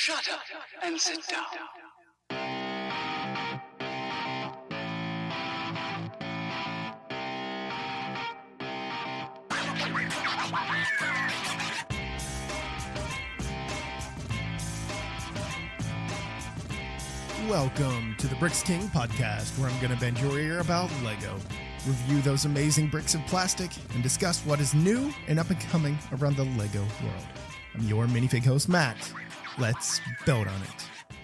Shut up and sit down. Welcome to the Bricks King podcast, where I'm going to bend your ear about Lego, review those amazing bricks of plastic, and discuss what is new and up and coming around the Lego world. I'm your minifig host, Matt. Let's build on it.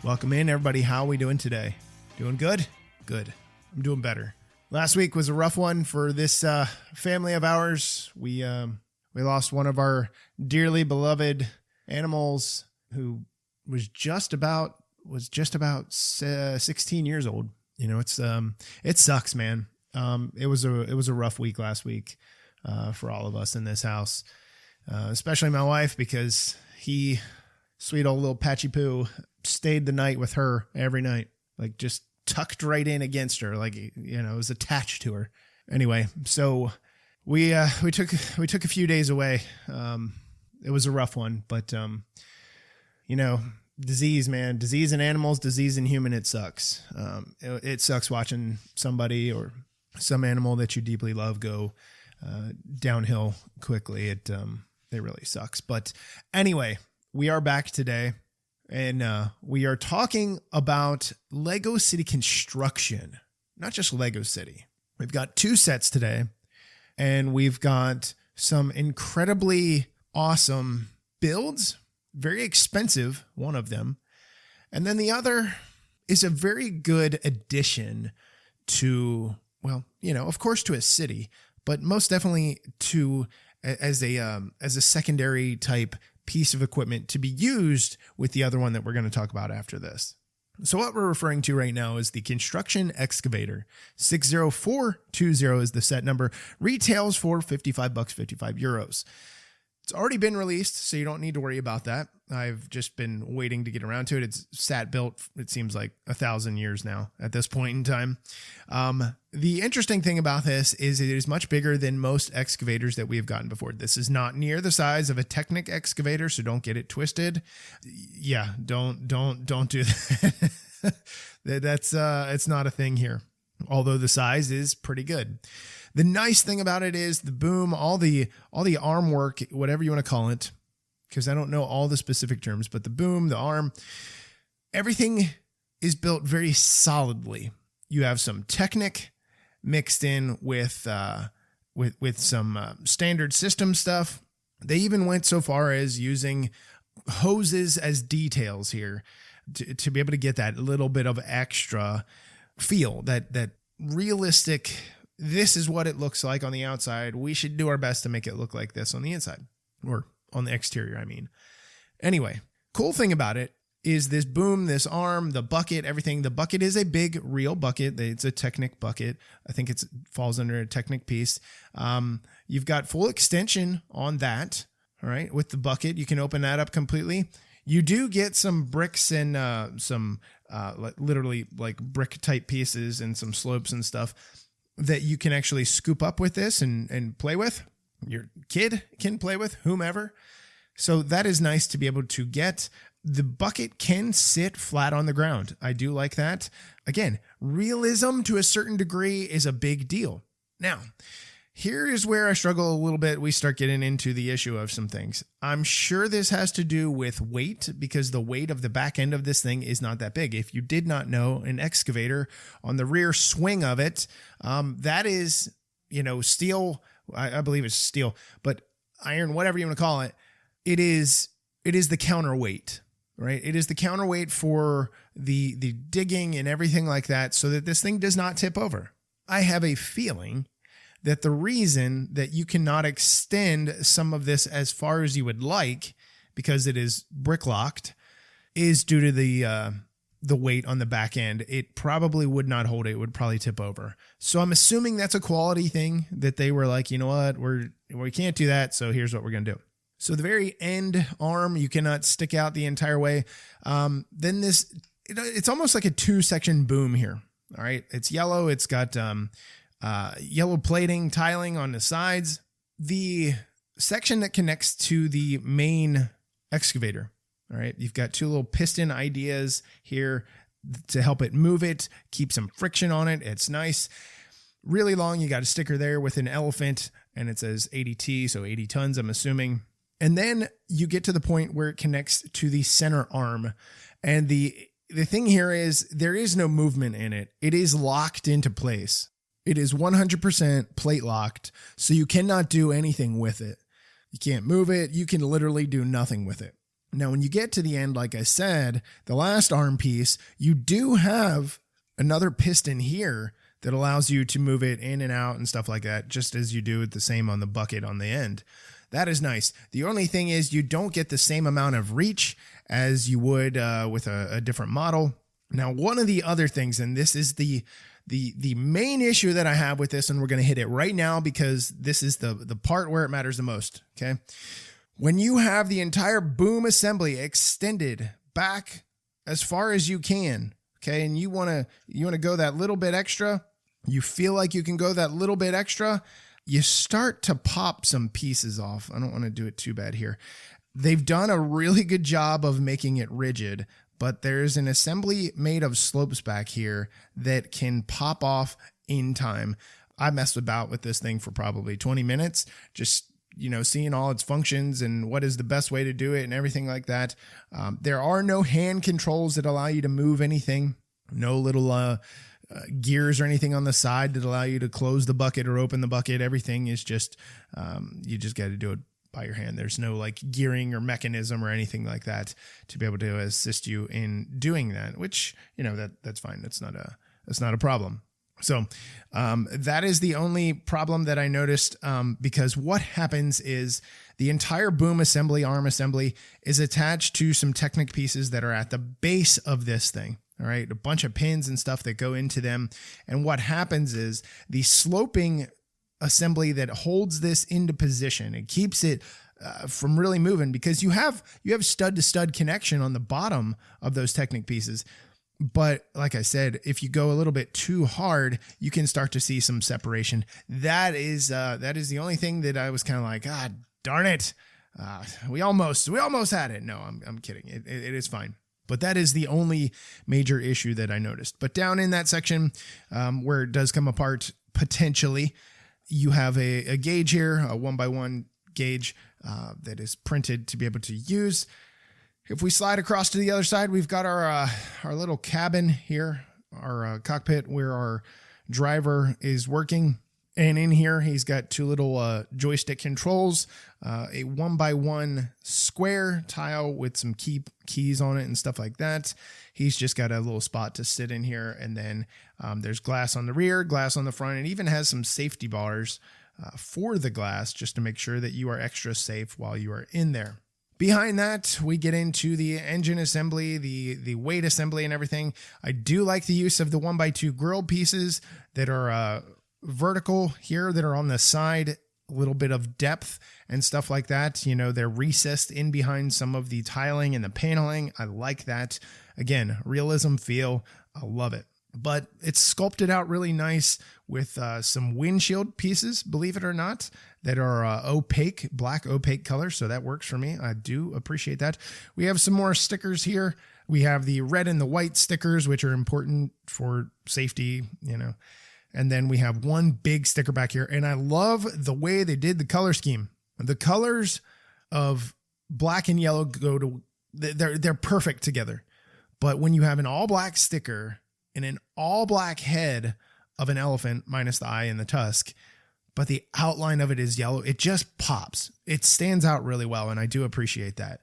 Welcome in, everybody. How are we doing today? Doing good? Good. I'm doing better. Last week was a rough one for this family of ours. We lost one of our dearly beloved animals who was just about 16 years old. You know, it sucks, man. It was a rough week last week for all of us in this house, especially my wife, because he, sweet old little Patchy Poo, stayed the night with her every night, like just tucked right in against her, like, you know, it was attached to her. Anyway, so we took a few days away. It was a rough one, but you know, disease, man, disease in animals, disease in human, it sucks. It sucks watching somebody or some animal that you deeply love go downhill quickly. It really sucks. But anyway, we are back today, and we are talking about Lego City construction, not just Lego City. We've got two sets today, and we've got some incredibly awesome builds. Very expensive, one of them. And then the other is a very good addition to, well, you know, of course to a city, but most definitely to as a secondary type piece of equipment to be used with the other one that we're going to talk about after this. So what we're referring to right now is the construction excavator. 60420 is the set number. Retails for $55, 55 euros. It's already been released, so you don't need to worry about that. I've just been waiting to get around to it. It's sat built, it seems like 1,000 years now at this point in time. The interesting thing about this is it is much bigger than most excavators that we have gotten before. This is not near the size of a Technic excavator, so don't get it twisted. Yeah, don't do that. That's it's not a thing here, although the size is pretty good. The nice thing about it is the boom, all the arm work, whatever you want to call it, because I don't know all the specific terms, but the boom, the arm, everything is built very solidly. You have some Technic mixed in with some standard system stuff. They even went so far as using hoses as details here to be able to get that little bit of extra feel, that realistic. This is what it looks like on the outside. We should do our best to make it look like this on the inside, or on the exterior, I mean. Anyway, cool thing about it is this boom, this arm, the bucket, everything. The bucket is a big real bucket. It's a Technic bucket. I think it falls under a Technic piece. You've got full extension on that. All right. With the bucket, you can open that up completely. You do get some bricks and some literally like brick type pieces and some slopes and stuff that you can actually scoop up with this and play with. Your kid can play with, whomever. So that is nice to be able to get. The bucket can sit flat on the ground. I do like that. Again, realism to a certain degree is a big deal. Now, here is where I struggle a little bit. We start getting into the issue of some things. I'm sure this has to do with weight, because the weight of the back end of this thing is not that big. If you did not know, an excavator on the rear swing of it, that is, you know, steel. I believe it's steel, but iron, whatever you want to call it. It is the counterweight, right? It is the counterweight for the digging and everything like that, so that this thing does not tip over. I have a feeling that the reason that you cannot extend some of this as far as you would like, because it is brick locked, is due to the weight on the back end. It probably would not hold it. It would probably tip over. So I'm assuming that's a quality thing, that they were like, you know what, we can't do that, so here's what we're going to do. So the very end arm, you cannot stick out the entire way. Then it's almost like a 2-section boom here. All right. It's yellow. It's got yellow plating, tiling on the sides. The section that connects to the main excavator, All right. You've got two little piston ideas here to help it move it, keep some friction on it. It's nice. Really long. You got a sticker there with an elephant and it says 80T, so 80 tons, I'm assuming. And then you get to the point where it connects to the center arm. And the thing here is there is no movement in it. It is locked into place. It is 100% plate locked, so you cannot do anything with it. You can't move it. You can literally do nothing with it. Now, when you get to the end, like I said, the last arm piece, you do have another piston here that allows you to move it in and out and stuff like that, just as you do the same on the bucket on the end. That is nice. The only thing is you don't get the same amount of reach as you would with a different model. Now, one of the other things, and this is the main issue that I have with this, and we're going to hit it right now because this is the part where it matters the most, okay? When you have the entire boom assembly extended back as far as you can, okay, and you want to go that little bit extra, you feel like you can go that little bit extra, you start to pop some pieces off. I don't want to do it too bad here. They've done a really good job of making it rigid, but there's an assembly made of slopes back here that can pop off in time. I messed about with this thing for probably 20 minutes, just, seeing all its functions and what is the best way to do it and everything like that. There are no hand controls that allow you to move anything, no little gears or anything on the side that allow you to close the bucket or open the bucket. Everything is just, you just got to do it by your hand. There's no like gearing or mechanism or anything like that to be able to assist you in doing that, which, that's fine. That's not a problem. So that is the only problem that I noticed, because what happens is the entire boom assembly, arm assembly, is attached to some Technic pieces that are at the base of this thing. All right, a bunch of pins and stuff that go into them. And what happens is the sloping assembly that holds this into position, it keeps it from really moving, because you have stud to stud connection on the bottom of those Technic pieces. But like I said, if you go a little bit too hard, you can start to see some separation. That is the only thing that I was kind of like, God darn it. We almost had it. No, I'm kidding. It is fine. But that is the only major issue that I noticed. But down in that section where it does come apart potentially, you have a gauge here, a 1x1 gauge that is printed to be able to use. If we slide across to the other side, we've got our little cabin here, our cockpit where our driver is working. And in here, he's got two little joystick controls, a 1x1 square tile with some keys on it and stuff like that. He's just got a little spot to sit in here. And then there's glass on the rear, glass on the front, and even has some safety bars for the glass just to make sure that you are extra safe while you are in there. Behind that, we get into the engine assembly, the weight assembly and everything. I do like the use of the 1x2 grill pieces that are vertical here, that are on the side, a little bit of depth and stuff like that. They're recessed in behind some of the tiling and the paneling. I like that. Again, realism feel. I love it. But it's sculpted out really nice with some windshield pieces, believe it or not, that are opaque, black opaque color. So that works for me. I do appreciate that. We have some more stickers here. We have the red and the white stickers, which are important for safety, And then we have one big sticker back here. And I love the way they did the color scheme. The colors of black and yellow they're perfect together. But when you have an all black sticker and an all black head of an elephant minus the eye and the tusk, but the outline of it is yellow, it just pops. It stands out really well. And I do appreciate that.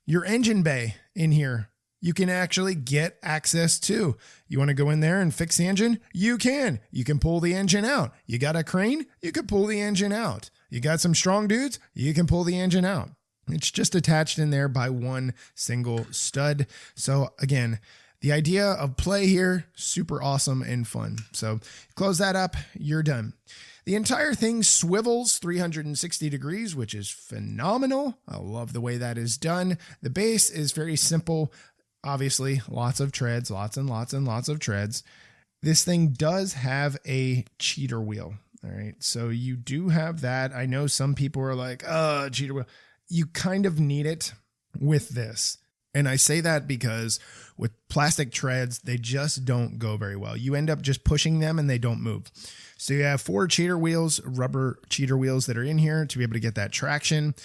Your engine bay in here, you can actually get access to. You want to go in there and fix the engine? You can. You can pull the engine out. You got a crane? You can pull the engine out. You got some strong dudes? You can pull the engine out. It's just attached in there by one single stud. So again, the idea of play here, super awesome and fun. So close that up, you're done. The entire thing swivels 360 degrees, which is phenomenal. I love the way that is done. The base is very simple. Obviously, lots of treads, lots and lots and lots of treads. This thing does have a cheater wheel. All right. So you do have that. I know some people are like, cheater wheel. You kind of need it with this. And I say that because with plastic treads, they just don't go very well. You end up just pushing them and they don't move. So you have 4 cheater wheels, rubber cheater wheels that are in here to be able to get that traction.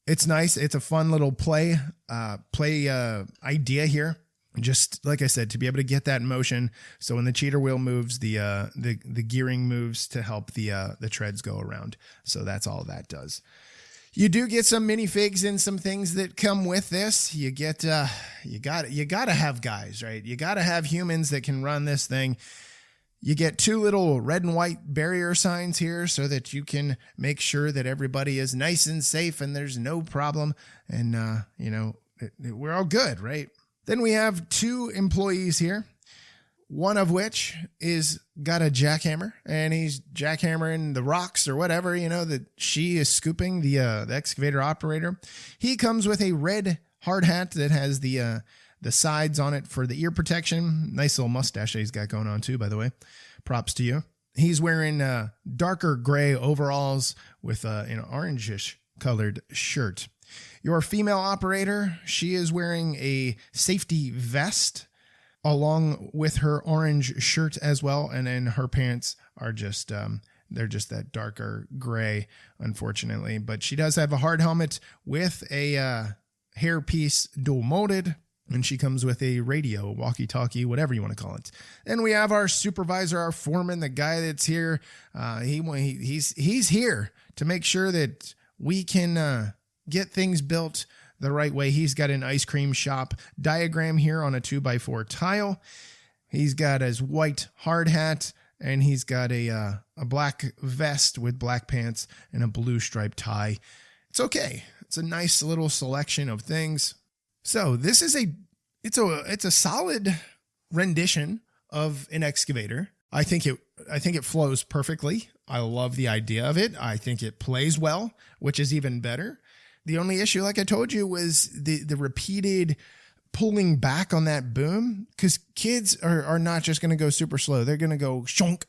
It's nice. It's a fun little play idea here. Just like I said, to be able to get that motion. So when the cheater wheel moves, the gearing moves to help the treads go around. So that's all that does. You do get some minifigs and some things that come with this. You get you got to have guys, right? You got to have humans that can run this thing. You get 2 little red and white barrier signs here so that you can make sure that everybody is nice and safe and there's no problem. And we're all good, right? Then we have 2 employees here. One of which is got a jackhammer, and he's jackhammering the rocks or whatever, that she is scooping, the excavator operator. He comes with a red hard hat that has the sides on it for the ear protection. Nice little mustache that he's got going on too, by the way. Props to you. He's wearing darker gray overalls with an orangish colored shirt. Your female operator, she is wearing a safety vest along with her orange shirt as well. And then her pants are just, they're just that darker gray, unfortunately. But she does have a hard helmet with a hairpiece dual molded. And she comes with a radio, walkie-talkie, whatever you want to call it. And we have our supervisor, our foreman, the guy that's here. He's here to make sure that we can get things built the right way. He's got an ice cream shop diagram here on a 2x4 tile. He's got his white hard hat, and he's got a black vest with black pants and a blue striped tie. It's okay. It's a nice little selection of things. So this is it's a solid rendition of an excavator. I think it flows perfectly. I love the idea of it. I think it plays well, which is even better. The only issue, like I told you, was the repeated pulling back on that boom, because kids are not just going to go super slow. They're going to go shonk,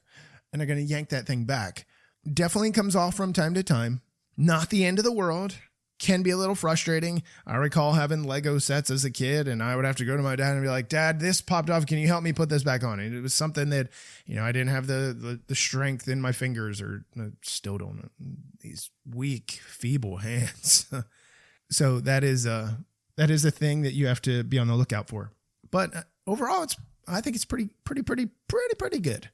and they're going to yank that thing back. Definitely comes off from time to time. Not the end of the world. Can be a little frustrating. I recall having Lego sets as a kid, and I would have to go to my dad and be like, "Dad, this popped off. Can you help me put this back on?" And it was something that, I didn't have the strength in my fingers, or still don't. These weak, feeble hands. So that is a thing that you have to be on the lookout for. But overall, I think it's pretty good.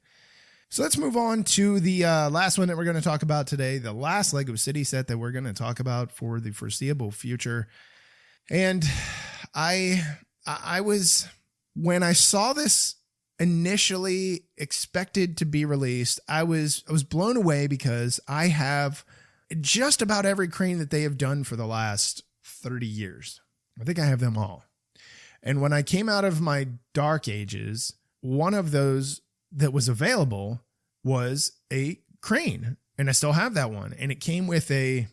So let's move on to the last one that we're going to talk about today, the last Lego City set that we're going to talk about for the foreseeable future. And I was, when I saw this initially expected to be released, I was blown away, because I have just about every crane that they have done for the last 30 years. I think I have them all. And when I came out of my dark ages, one of those that was available was a crane, and I still have that one. And it came with a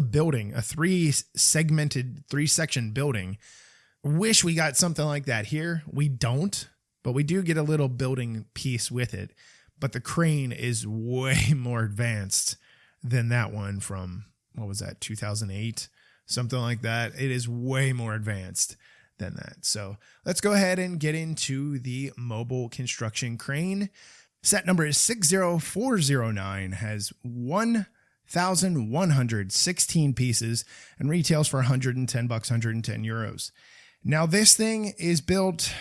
building, a 3-section building. Wish we got something like that here. We don't, but we do get a little building piece with it. But the crane is way more advanced than that one from, what was that, 2008? Something like that. It is way more advanced than that. So let's go ahead and get into the mobile construction crane. Set number is 60409, has 1,116 pieces, and retails for $110, 110 euros. Now this thing is built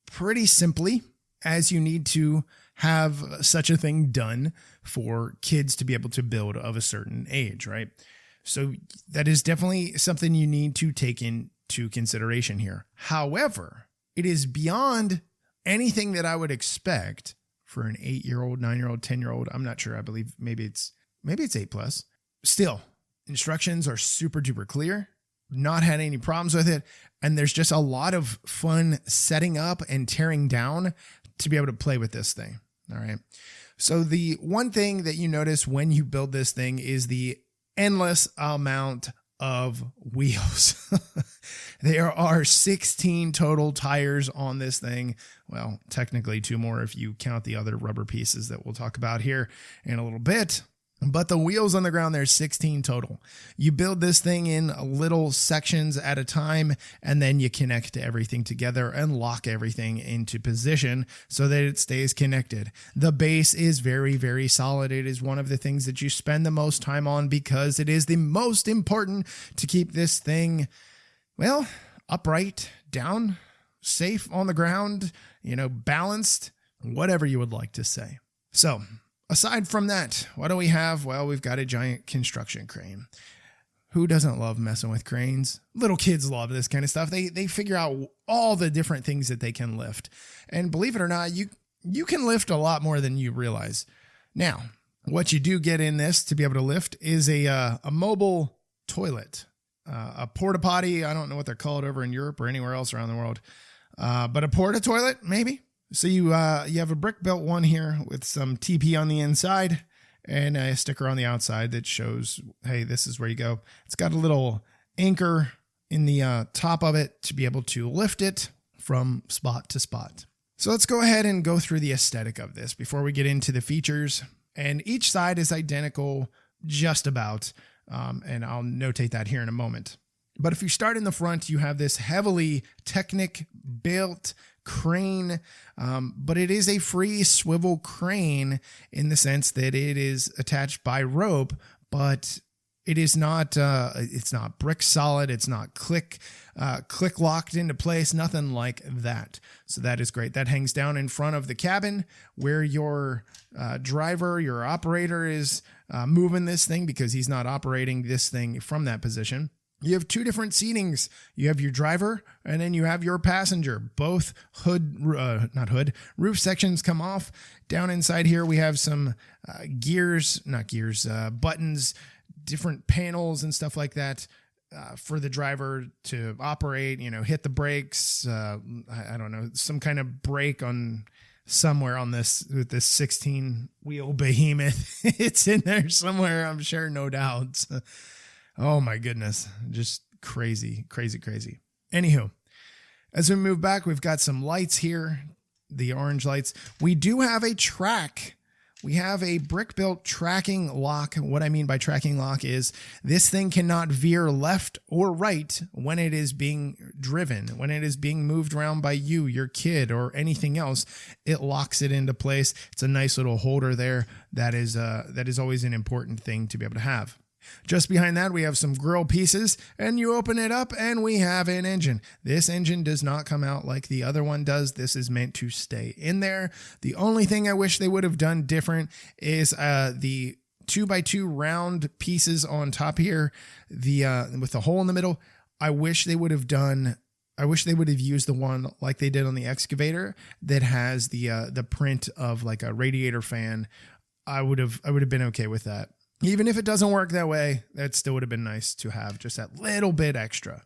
pretty simply, as you need to have such a thing done for kids to be able to build of a certain age, right? So that is definitely something you need to take into consideration here. However, it is beyond anything that I would expect for an 8-year-old, 9-year-old, 10-year-old. I'm not sure. I believe maybe it's 8+. Still, instructions are super duper clear. Not had any problems with it. And there's just a lot of fun setting up and tearing down to be able to play with this thing. All right. So the one thing that you notice when you build this thing is the endless amount of wheels. There are 16 total tires on this thing. Well, technically 2 more if you count the other rubber pieces that we'll talk about here in a little bit. But the wheels on the ground, there's 16 total. You build this thing in little sections at a time, and then you connect everything together and lock everything into position so that it stays connected. The base is very, very solid. It is one of the things that you spend the most time on because it is the most important to keep this thing, well, upright, down, safe on the ground, balanced, whatever you would like to say. So, aside from that, what do we have? Well, we've got a giant construction crane. Who doesn't love messing with cranes? Little kids love this kind of stuff. They figure out all the different things that they can lift. And believe it or not, you can lift a lot more than you realize. Now, what you do get in this to be able to lift is a mobile toilet, a porta potty. I don't know what they're called over in Europe or anywhere else around the world, but a porta toilet, maybe. So you have a brick built one here with some TP on the inside and a sticker on the outside that shows, hey, this is where you go. It's got a little anchor in the top of it to be able to lift it from spot to spot. So let's go ahead and go through the aesthetic of this before we get into the features. And each side is identical just about, and I'll notate that here in a moment. But if you start in the front, you have this heavily Technic built crane, but it is a free swivel crane in the sense that it is attached by rope, but it is not, it's not brick solid. It's not click locked into place, nothing like that. So that is great. That hangs down in front of the cabin where your driver, your operator is moving this thing because he's not operating this thing from that position. You have two different seatings. You have your driver and then you have your passenger. Both roof sections come off. Down inside here, we have some buttons, different panels and stuff like that for the driver to operate, hit the brakes. I don't know, some kind of brake on somewhere on this, with this 16 wheel behemoth. It's in there somewhere, I'm sure, no doubt. Oh my goodness. Just crazy, crazy, crazy. Anywho, as we move back, we've got some lights here, the orange lights. We do have a track. We have a brick-built tracking lock. What I mean by tracking lock is this thing cannot veer left or right when it is being driven. When it is being moved around by you, your kid, or anything else, it locks it into place. It's a nice little holder there. That is always an important thing to be able to have. Just behind that, we have some grill pieces, and you open it up and we have an engine. This engine does not come out like the other one does. This is meant to stay in there. The only thing I wish they would have done different is the 2x2 round pieces on top here, with the hole in the middle. I wish they would have used the one like they did on the excavator that has the print of like a radiator fan. I would have been okay with that. Even if it doesn't work that way, that still would have been nice to have just that little bit extra.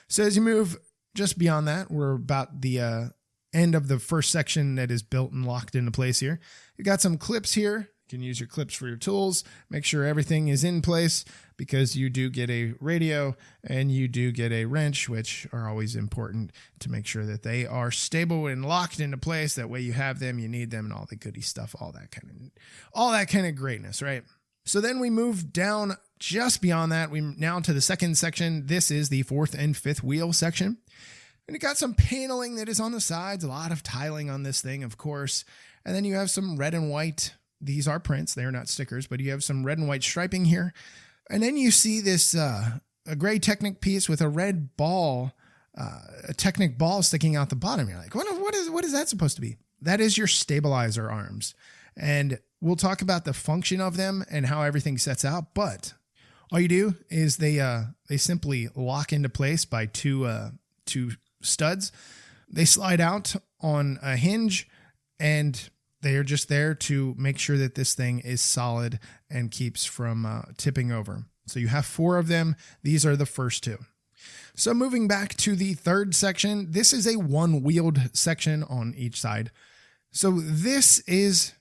So as you move just beyond that, we're about the end of the first section that is built and locked into place here. You got some clips here. You can use your clips for your tools. Make sure everything is in place because you do get a radio and you do get a wrench, which are always important to make sure that they are stable and locked into place. That way you have them, you need them, and all the goody stuff, all that kind of greatness, right? So then we move down just beyond that. We now to the second section. This is the fourth and fifth wheel section. And it got some paneling that is on the sides, a lot of tiling on this thing, of course. And then you have some red and white. These are prints. They're not stickers, but you have some red and white striping here. And then you see this a gray Technic piece with a red ball, a Technic ball sticking out the bottom. You're like, what is that supposed to be? That is your stabilizer arms. And we'll talk about the function of them and how everything sets out. But all you do is they simply lock into place by two studs. They slide out on a hinge, and they are just there to make sure that this thing is solid and keeps from tipping over. So you have 4 of them. These are the first 2. So moving back to the third section, this is a one-wheeled section on each side. So this is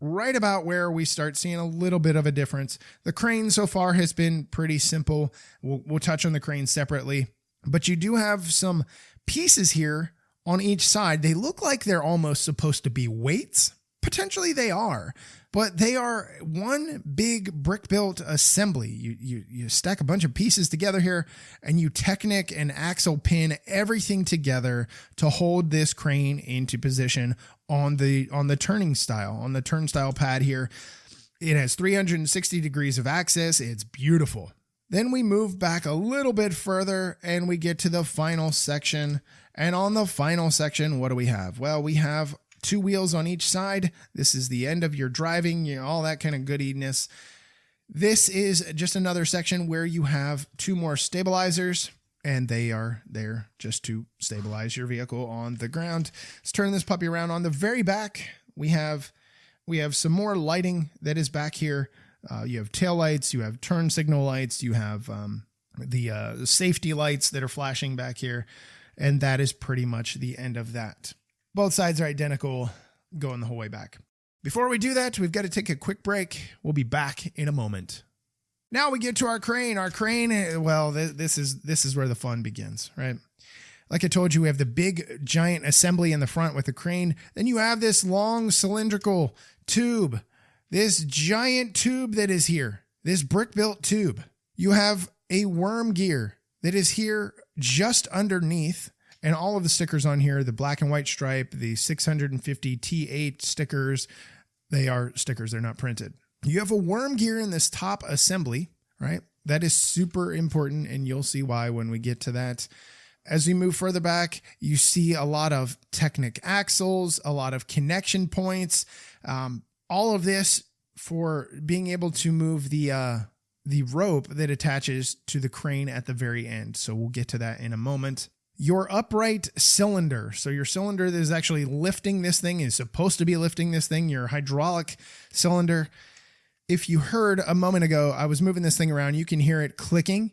right about where we start seeing a little bit of a difference. The crane so far has been pretty simple. We'll touch on the crane separately, but you do have some pieces here on each side. They look like they're almost supposed to be weights. Potentially they are, but they are one big brick-built assembly. You stack a bunch of pieces together here, and you Technic and axle pin everything together to hold this crane into position on the turnstile pad here. It has 360 degrees of access. It's beautiful. Then we move back a little bit further and we get to the final section. And on the final section, what do we have? Well, we have 2 wheels on each side. This is the end of your driving, all that kind of goodiness. This is just another section where you have 2 more stabilizers, and they are there just to stabilize your vehicle on the ground. Let's turn this puppy around. On the very back, we have some more lighting that is back here. You have tail lights, you have turn signal lights, you have the safety lights that are flashing back here, and that is pretty much the end of that. Both sides are identical, going the whole way back. Before we do that, we've got to take a quick break. We'll be back in a moment. Now we get to our crane. Our crane, well, this is where the fun begins, right? Like I told you, we have the big giant assembly in the front with the crane. Then you have this long cylindrical tube, this giant tube that is here, this brick-built tube. You have a worm gear that is here just underneath. And all of the stickers on here, the black and white stripe, the 650 T8 stickers, they are stickers. They're not printed. You have a worm gear in this top assembly, right? That is super important, and you'll see why when we get to that. As we move further back, you see a lot of Technic axles, a lot of connection points, all of this for being able to move the rope that attaches to the crane at the very end. So we'll get to that in a moment. Your upright cylinder. So your cylinder that is actually lifting this thing is supposed to be lifting this thing, your hydraulic cylinder. If you heard a moment ago, I was moving this thing around, you can hear it clicking.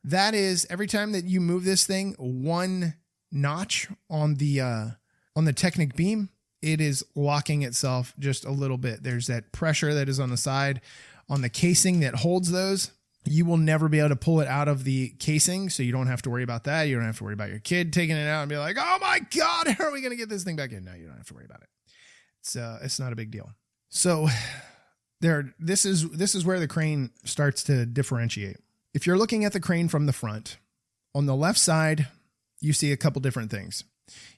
That is every time that you move this thing 1 notch on the Technic beam, it is locking itself just a little bit. There's that pressure that is on the side, on the casing that holds those. You will never be able to pull it out of the casing, so you don't have to worry about that. You don't have to worry about your kid taking it out and be like, oh my God, how are we going to get this thing back in? No, you don't have to worry about it. It's not a big deal. So this is where the crane starts to differentiate. If you're looking at the crane from the front, on the left side, you see a couple different things.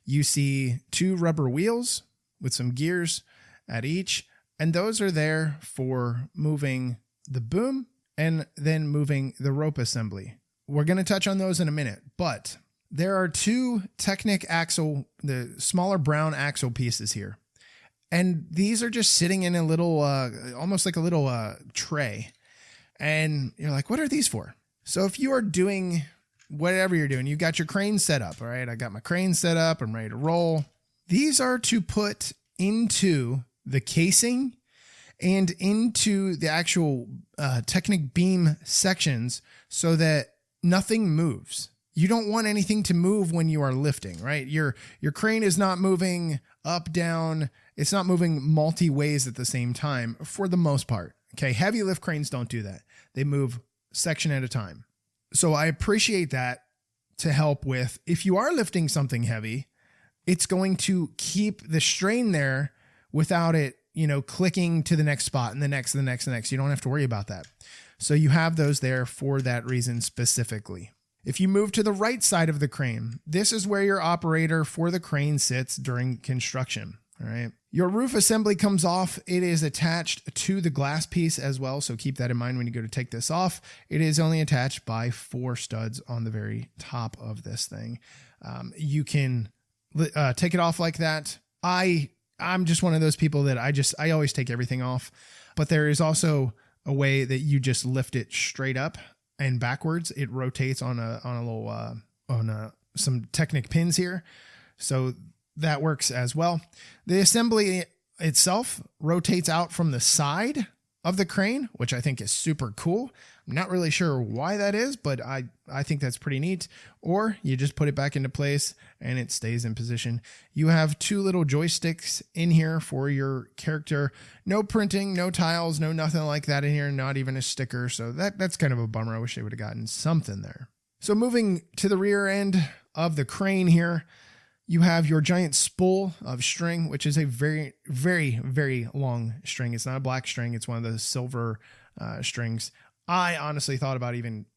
You see 2 rubber wheels with some gears at each, and those are there for moving the boom and then moving the rope assembly. We're going to touch on those in a minute, but there are 2 Technic axle, the smaller brown axle pieces here. And these are just sitting in a little, almost like a little tray. And you're like, what are these for? So if you are doing whatever you're doing, you got your crane set up, all right? I got my crane set up. I'm ready to roll. These are to put into the casing and into the actual Technic beam sections so that nothing moves. You don't want anything to move when you are lifting, right? Your crane is not moving up, down. It's not moving multi-ways at the same time for the most part. Okay, heavy lift cranes don't do that. They move section at a time. So I appreciate that to help with, if you are lifting something heavy, it's going to keep the strain there without it, clicking to the next spot and the next. You don't have to worry about that. So you have those there for that reason specifically. If you move to the right side of the crane, this is where your operator for the crane sits during construction. All right. Your roof assembly comes off. It is attached to the glass piece as well. So keep that in mind when you go to take this off. It is only attached by 4 studs on the very top of this thing. You can take it off like that. I'm just one of those people that I always take everything off, but there is also a way that you just lift it straight up and backwards. It rotates on some Technic pins here. So that works as well. The assembly itself rotates out from the side of the crane, which I think is super cool. I'm not really sure why that is, but I think that's pretty neat. Or you just put it back into place and it stays in position. You have 2 little joysticks in here for your character. No printing, no tiles, no nothing like that in here, not even a sticker. So that's kind of a bummer. I wish they would have gotten something there. So moving to the rear end of the crane here, You have your giant spool of string, which is a very, very, very long string. It's not a black string. It's one of the silver strings. I honestly thought about even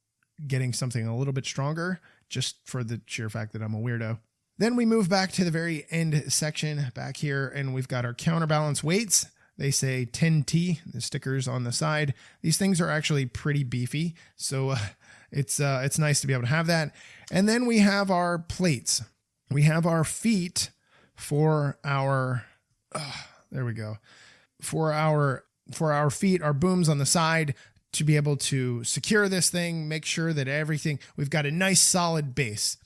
getting something a little bit stronger just for the sheer fact that I'm a weirdo. Then we move back to the very end section back here, and we've got our counterbalance weights. They say 10T, the stickers on the side. These things are actually pretty beefy, so it's nice to be able to have that. And then we have our plates. We have our feet for our, there we go. For our feet, our booms on the side to be able to secure this thing, make sure that everything, we've got a nice solid base.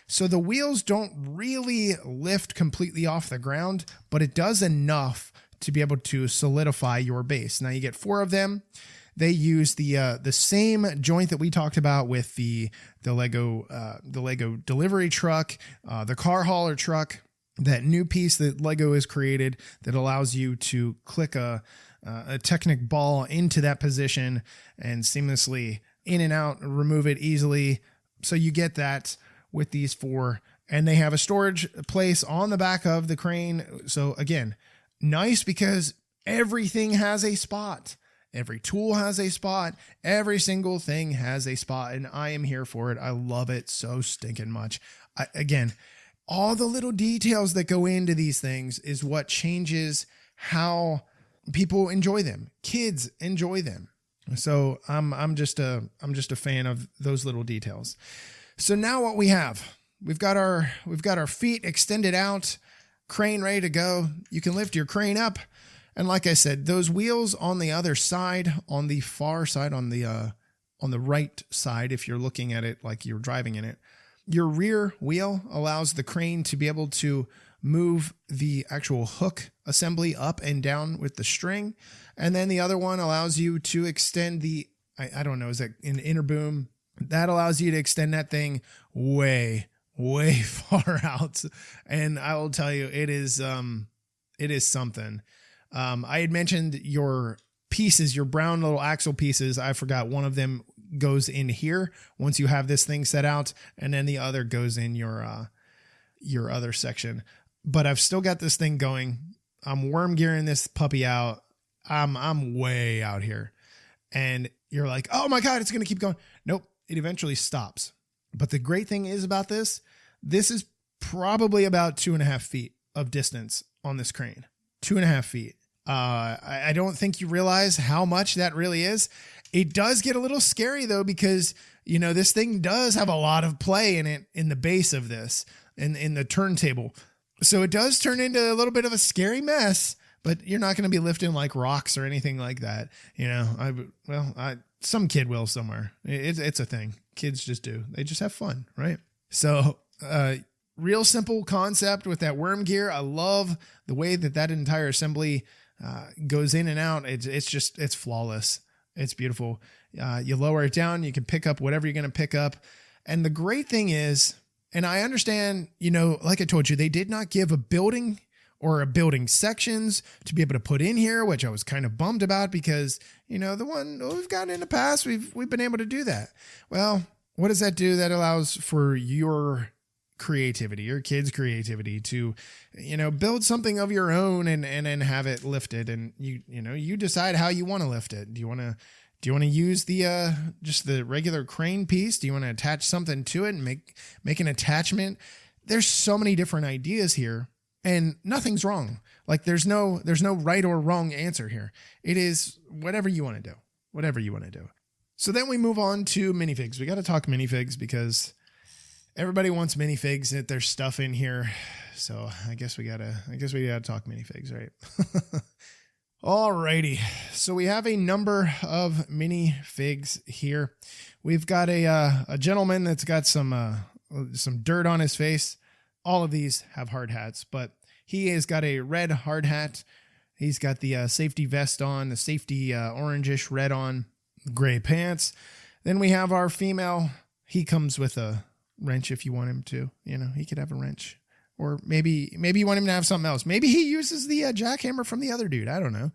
So the wheels don't really lift completely off the ground, but it does enough to be able to solidify your base. Now you get 4 of them. They use the same joint that we talked about with the Lego delivery truck, the car hauler truck, that new piece that Lego has created that allows you to click a Technic ball into that position and seamlessly in and out, remove it easily. So you get that with these 4, and they have a storage place on the back of the crane. So again, nice because everything has a spot. Every tool has a spot. Every single thing has a spot, and I am here for it. I love it so stinking much. Again, all the little details that go into these things is what changes how people enjoy them. Kids enjoy them. So I'm just a fan of those little details. So now what we have, we've got our feet extended out, crane ready to go. You can lift your crane up. And like I said, those wheels on the other side, on the far side, on the right side, if you're looking at it like you're driving in it, your rear wheel allows the crane to be able to move the actual hook assembly up and down with the string. And then the other one allows you to extend the, I don't know, is that an inner boom? That allows you to extend that thing way, way far out. And I will tell you, it is something. I had mentioned your pieces, your brown little axle pieces. I forgot one of them goes in here once you have this thing set out, and then the other goes in your other section. But I've still got this thing going. I'm worm gearing this puppy out. I'm way out here, and you're like, oh my God, it's going to keep going. Nope. It eventually stops. But the great thing is about this is probably about 2.5 feet of distance on this crane. 2.5 feet. I don't think you realize how much that really is. It does get a little scary though, because this thing does have a lot of play in it, in the base of this, in the turntable. So it does turn into a little bit of a scary mess, but you're not going to be lifting like rocks or anything like that. Some kid will somewhere. It's a thing. Kids just do. They just have fun, right? So, real simple concept with that worm gear. I love the way that entire assembly goes in and out. It's flawless. It's beautiful. You lower it down, you can pick up whatever you're going to pick up. And the great thing is, and I understand, like I told you, they did not give a building or a building sections to be able to put in here, which I was kind of bummed about because, the one we've gotten in the past, we've been able to do that. Well, what does that do? That allows for your creativity, your kids' creativity to, build something of your own and have it lifted. And you decide how you want to lift it. Do you want to use the, just the regular crane piece? Do you want to attach something to it and make an attachment? There's so many different ideas here. And nothing's wrong. Like there's no right or wrong answer here. It is whatever you want to do. So then we move on to minifigs. We got to talk minifigs because everybody wants minifigs. There's stuff in here. So I guess we gotta talk minifigs, right? Alrighty. So we have a number of minifigs here. We've got a gentleman that's got some dirt on his face. All of these have hard hats, but he has got a red hard hat. He's got the safety vest on, the safety orangish red on, gray pants. Then we have our female. He comes with a wrench if you want him to. He could have a wrench. Or maybe you want him to have something else. Maybe he uses the jackhammer from the other dude. I don't know.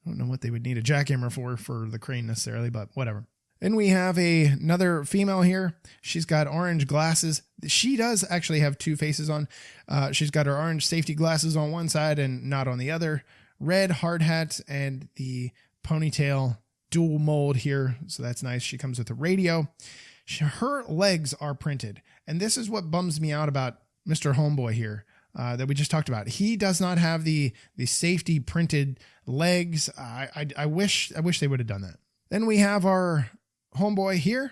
I don't know what they would need a jackhammer for the crane necessarily, but whatever. Then we have another female here. She's got orange glasses. She does actually have two faces on. She's got her orange safety glasses on one side and not on the other. Red hard hat and the ponytail dual mold here. So that's nice. She comes with a radio. Her legs are printed. And this is what bums me out about Mr. Homeboy here that we just talked about. He does not have the safety printed legs. I wish they would have done that. Then we have our Homeboy here,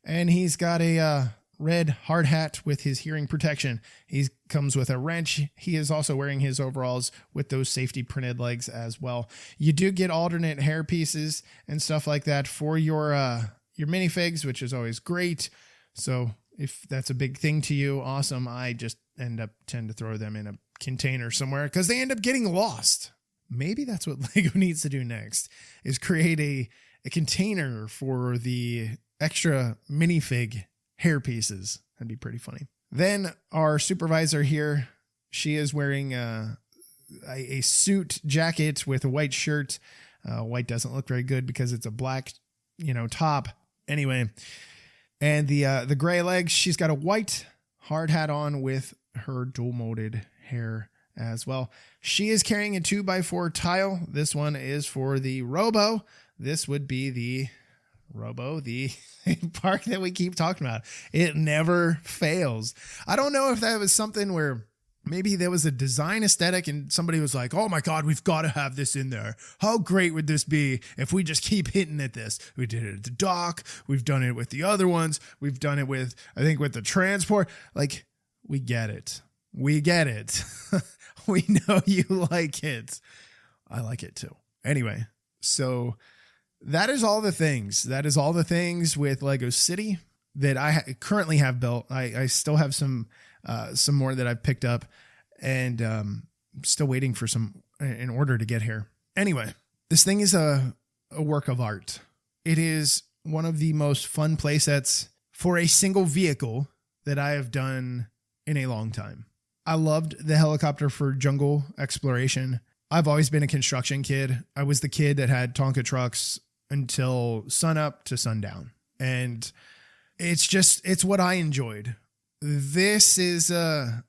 and he's got a red hard hat with his hearing protection. He comes with a wrench. He is also wearing his overalls with those safety printed legs as well. You do get alternate hair pieces and stuff like that for your minifigs, which is always great. So if that's a big thing to you, awesome. I just tend to throw them in a container somewhere because they end up getting lost. Maybe that's what Lego needs to do next, is create a container for the extra minifig hair pieces. That'd be pretty funny. Then our supervisor here, she is wearing a suit jacket with a white shirt. White doesn't look very good because it's a black, top. Anyway, and the gray legs, she's got a white hard hat on with her dual molded hair as well. She is carrying a 2x4 tile. This one is for the Robo. This would be the Robo, the park that we keep talking about. It never fails. I don't know if that was something where maybe there was a design aesthetic and somebody was like, oh my God, we've got to have this in there. How great would this be if we just keep hitting at this? We did it at the dock. We've done it with the other ones. We've done it with the transport. Like, we get it. We get it. We know you like it. I like it too. Anyway, so that is all the things. That is all the things with Lego City that I currently have built. I still have some more that I've picked up, and still waiting for some in order to get here. Anyway, this thing is a work of art. It is one of the most fun play sets for a single vehicle that I have done in a long time. I loved the helicopter for jungle exploration. I've always been a construction kid. I was the kid that had Tonka trucks until sunup to sundown. And it's what I enjoyed. This is a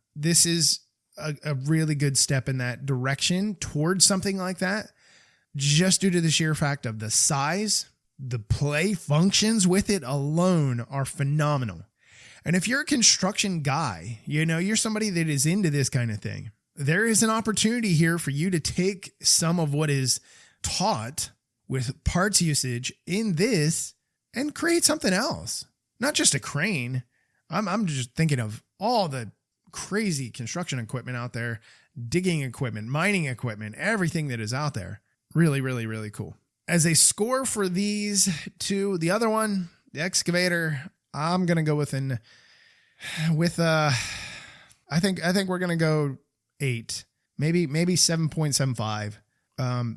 really good step in that direction towards something like that, just due to the sheer fact of the size. The play functions with it alone are phenomenal. And if you're a construction guy, you're somebody that is into this kind of thing, there is an opportunity here for you to take some of what is taught with parts usage in this and create something else. Not just a crane. I'm just thinking of all the crazy construction equipment out there, digging equipment, mining equipment, everything that is out there. Really, really, really cool. As a score for these two, the other one, the excavator, I'm going to go I think we're going to go 8, maybe 7.75.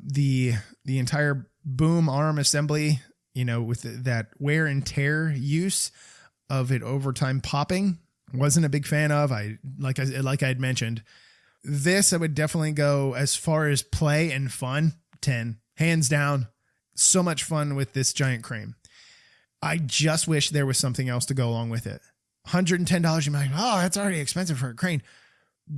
The entire boom arm assembly, with that wear and tear use of it over time popping, wasn't a big fan of. Like I had mentioned, this I would definitely go as far as play and fun, 10, hands down. So much fun with this giant crane. I just wish there was something else to go along with it. $110, you're like, oh, that's already expensive for a crane.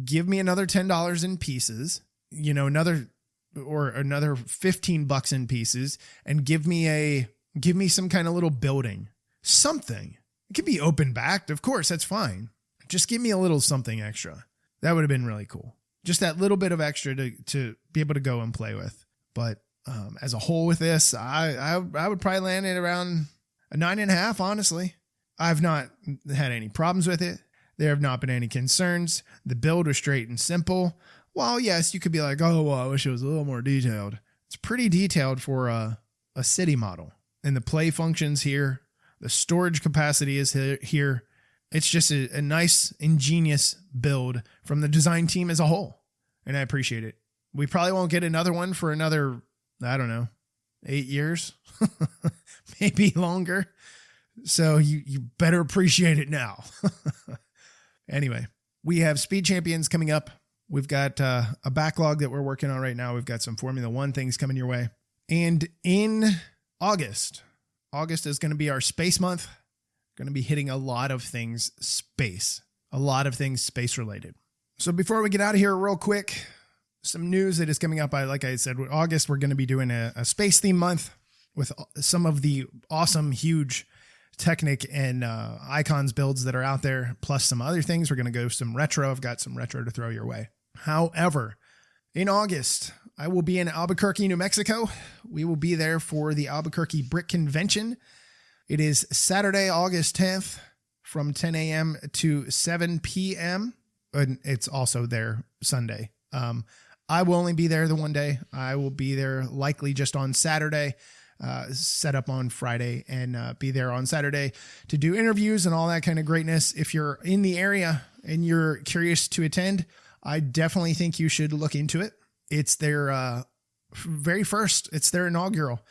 Give me another $10 in pieces, another $15 in pieces, and give me some kind of little building, something. It could be open backed, of course, that's fine. Just give me a little something extra. That would have been really cool. Just that little bit of extra to be able to go and play with. But as a whole with this, I would probably land it around a 9.5, honestly. I've not had any problems with it. There have not been any concerns. The build was straight and simple. While, yes, you could be like, oh, well, I wish it was a little more detailed. It's pretty detailed for a city model. And the play functions here. The storage capacity is here. It's just a nice, ingenious build from the design team as a whole. And I appreciate it. We probably won't get another one for another, I don't know, 8 years, maybe longer. So you better appreciate it now. Anyway, we have Speed Champions coming up. We've got a backlog that we're working on right now. We've got some Formula One things coming your way. And in August, August is going to be our space month. Going to be hitting a lot of things space related. So before we get out of here real quick, some news that is coming up. Like I said, August, we're going to be doing a space theme month with some of the awesome, huge Technic and Icons builds that are out there, plus some other things. We're going to go some retro. I've got some retro to throw your way. However, in August, I will be in Albuquerque, New Mexico. We will be there for the Albuquerque Brick Convention. It is Saturday, August 10th from 10 a.m. to 7 p.m. And it's also there Sunday. I will only be there the one day. I will be there likely just on Saturday, set up on Friday, and be there on Saturday to do interviews and all that kind of greatness. If you're in the area and you're curious to attend, I definitely think you should look into it. It's their very first, it's their inaugural.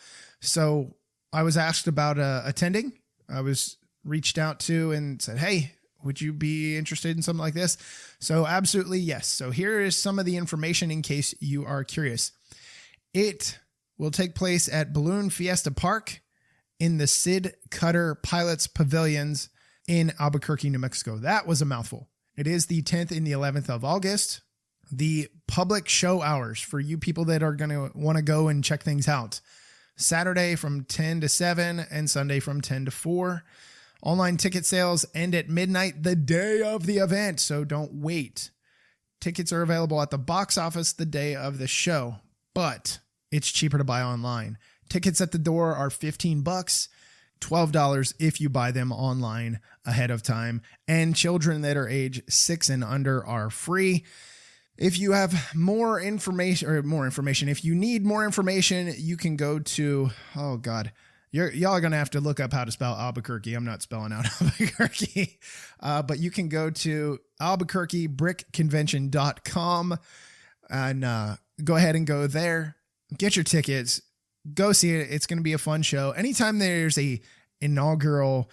So I was asked about attending. I was reached out to and said, hey, would you be interested in something like this? So absolutely yes. So here is some of the information in case you are curious. It will take place at Balloon Fiesta Park in the Sid Cutter Pilots Pavilions in Albuquerque, New Mexico. That was a mouthful. It is the 10th and the 11th of August. The public show hours for you people that are going to want to go and check things out. Saturday from 10 to 7 and Sunday from 10 to 4. Online ticket sales end at midnight the day of the event, so don't wait. Tickets are available at the box office the day of the show, but it's cheaper to buy online. Tickets at the door are $15, $12 if you buy them online ahead of time, and children that are age 6 and under are free. If you have if you need more information, you can go to, y'all are going to have to look up how to spell Albuquerque. I'm not spelling out Albuquerque, but you can go to albuquerquebrickconvention.com and go ahead and go there. Get your tickets. Go see it. It's going to be a fun show. Anytime there's a inaugural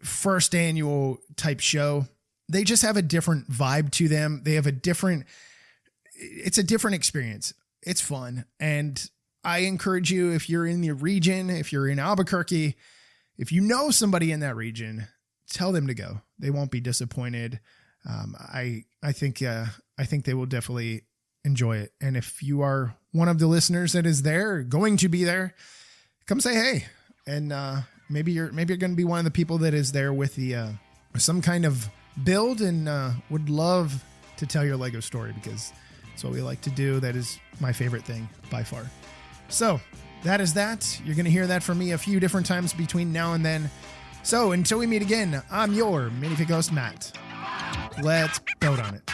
first annual type show, they just have a different vibe to them. They have it's a different experience. It's fun. And I encourage you, if you're in the region, if you're in Albuquerque, if you know somebody in that region, tell them to go. They won't be disappointed. I think they will definitely enjoy it. And if you are one of the listeners that is there, going to be there, come say hey. And maybe you're going to be one of the people that is there with the some kind of build and would love to tell your Lego story, because it's what we like to do. That is my favorite thing by far. So that is that. You're going to hear that from me a few different times between now and then. So until we meet again, I'm your Minifigure host, Matt. Let's build on it.